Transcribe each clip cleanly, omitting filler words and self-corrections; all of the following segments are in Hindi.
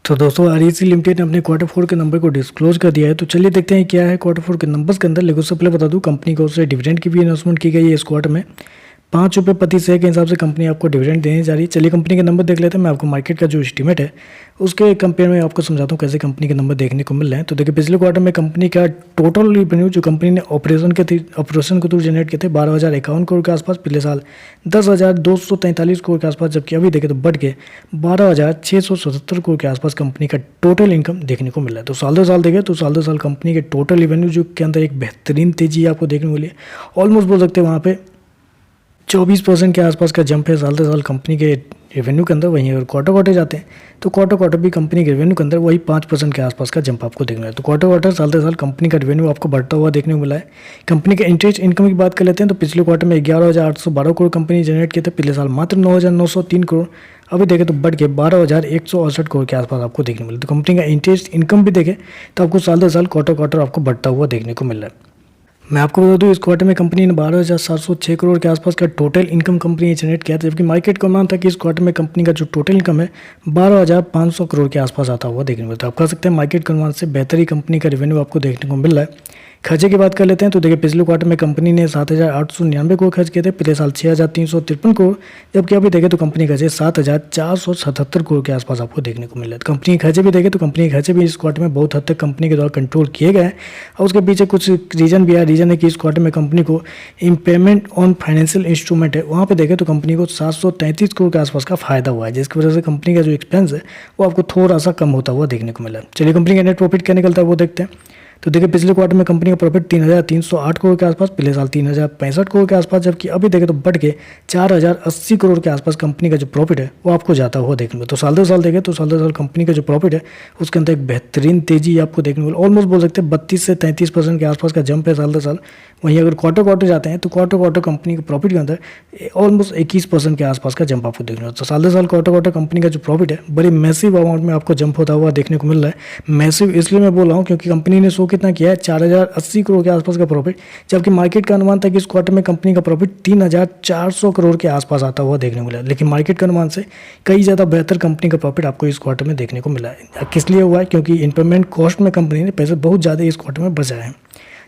तो दोस्तों आरईसी लिमिटेड ने अपने क्वार्टर 4 के नंबर को डिस्क्लोज कर दिया है। तो चलिए देखते हैं क्या है क्वार्टर 4 के नंबर्स के अंदर। लेकिन उससे पहले बता दूं, कंपनी को उससे डिविडेंड की भी अनाउंसमेंट की गई है इस क्वार्टर में। ₹5 प्रति शेयर के हिसाब से कंपनी आपको डिविडेंड देने जा रही है। चलिए कंपनी के नंबर देख लेते हैं। मैं आपको मार्केट का जो एस्टीमेट है उसके कंपेयर में आपको समझाता हूँ कैसे कंपनी के नंबर देखने को मिल रहे हैं। तो देखिए पिछले क्वार्टर में कंपनी का टोटल रेवेन्यू जो कंपनी ने ऑपरेशन के थ्रू जनरेट किए थे 12,051 करोड़ के आसपास, पिछले साल 10,243 करोड़ के आसपास, जबकि अभी देखें तो बढ़ के 12,677 करोड़ के आसपास कंपनी का टोटल इनकम देखने को मिल रहा है। तो साल दो साल देखें तो साल दो साल कंपनी के टोटल रेवेन्यू जो के अंदर एक बेहतरीन तेजी आपको देखने को मिली है। ऑलमोस्ट बोल सकते हैं वहाँ पे 24% के आसपास का जंप है साल दो साल कंपनी के रेवेन्यू के अंदर। वहीं अगर क्वार्टर जाते हैं तो क्वार्टर भी कंपनी के रेवेन्यू के अंदर वही 5% के आसपास का जंप आपको देखने मिला है। तो क्वार्टर साल दो साल कंपनी का रेवेन्यू आपको बढ़ता हुआ देखने को मिला है। कंपनी के इंटरेस्ट इनकम की बात कर लेते हैं तो पिछले क्वार्टर में 11,812 करोड़ कंपनी जनरेट किए थे, पिछले साल मात्र 9,903 करोड़। अभी देखें तो बढ़ के 12,168 करोड़ के आसपास आपको देखने को मिला। तो कंपनी का इंटरेस्ट इनकम भी देखें तो आपको साल दो साल क्वार्टर आपको बढ़ता हुआ देखने को मिल रहा है। मैं आपको बता दूं, इस क्वार्टर में कंपनी ने 12,706 करोड़ के आसपास का टोटल इनकम कंपनी ने जनरेट किया था, जबकि मार्केट का अनुमान था कि इस क्वार्टर में कंपनी का जो टोटल इनकम है 12,500 करोड़ के आसपास आता हुआ देखने को मिलता है। आप कह सकते हैं मार्केट के अनुमान से बेहतर ही कंपनी का रेवेन्यू आपको देखने को मिल रहा है। खर्चे की बात कर लेते हैं तो देखिए पिछले क्वार्टर में कंपनी ने 7,899 करोड़ खर्च किए थे, पिछले साल 6,353 करोड़, जबकि अभी देखें तो कंपनी खर्चे 7,477 करोड़ के आसपास आपको देखने को मिल रहा है। कंपनी के खर्चे भी देखें तो कंपनी के खर्चे भी इस क्वार्टर में बहुत हद तक कंपनी के द्वारा कंट्रोल किए गए हैं। और उसके पीछे कुछ रीजन भी है। रीजन है कि इस क्वार्टर में कंपनी को इम्पेयरमेंट ऑन फाइनेंशियल इंस्ट्रूमेंट है, वहाँ पे देखें तो कंपनी को 733 करोड़ के आसपास का फायदा हुआ है, जिसकी वजह से कंपनी का जो एक्सपेंस है वो आपको थोड़ा सा कम होता हुआ देखने को मिला है। चलिए कंपनी का नेट प्रॉफिट क्या निकलता है वो देखते हैं। तो देखिए पिछले क्वार्टर में कंपनी का प्रॉफिट 3,308 करोड़ के आसपास, पिछले साल 3,065 करोड़ के आसपास, जबकि अभी देखें तो बढ़ के 4,080 करोड़ के आसपास कंपनी का जो प्रॉफिट है वो आपको जाता हुआ देखने को। तो साल दो साल देखें तो साल दो साल कंपनी का जो प्रॉफिट है उसके अंदर एक बेहतरीन तेजी आपको देखने को मिला। ऑलमोस्ट बोल सकते हैं 32 से 33% के आसपास का जंप है साल दो साल। वहीं अगर क्वार्टर जाते हैं तो क्वार्टर कंपनी के प्रॉफिट के अंदर ऑलमोस्ट 21% के आसपास का जंप आपको देखने को। तो साल दो साल क्वार्टर कंपनी का जो प्रॉफिट है बड़ी मैसिव अमाउंट में आपको जंप होता हुआ देखने को मिल रहा है। मैसिव इसलिए मैं बोल रहा हूँ क्योंकि कंपनी ने शो कितना किया है 4,080 करोड़ के आसपास का प्रॉफिट, जबकि मार्केट का अनुमान था कि इस क्वार्टर में कंपनी का प्रॉफिट 3,400 करोड़ के आसपास आता हुआ देखने को मिला। लेकिन मार्केट के अनुमान से कई ज़्यादा बेहतर कंपनी का प्रॉफिट आपको इस क्वार्टर में देखने को मिला है। किस लिए हुआ है? क्योंकि इम्प्लीमेंट कॉस्ट में कंपनी ने पैसे बहुत ज़्यादा इस क्वार्टर में बचाए हैं।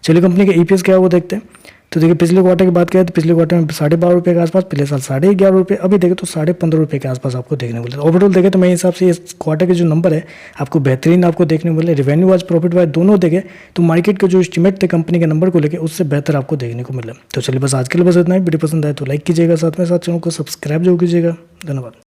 चलिए कंपनी का ईपीएस क्या है वो देखते हैं। तो देखिए पिछले क्वार्टर की बात करें तो पिछले क्वार्टर में 12.5 के आसपास, पिछले साल 11.5, अभी देखें तो 15.5 के आसपास आपको देखने को मिलता है। ओवरऑल देखें तो मेरे हिसाब से इस क्वार्टर के जो नंबर है आपको बेहतरीन आपको देखने को मिले। रेवेन्यू वाइज, प्रॉफिट वाइज दोनों देखें तो मार्केट के जो एस्टीमेट थे कंपनी के नंबर को लेकर उससे बेहतर आपको देखने को मिला। तो चलिए बस आज के लिए बस इतना ही। वीडियो पसंद आए तो लाइक कीजिएगा, साथ में साथ चैनल को सब्सक्राइब जरूर कीजिएगा। धन्यवाद।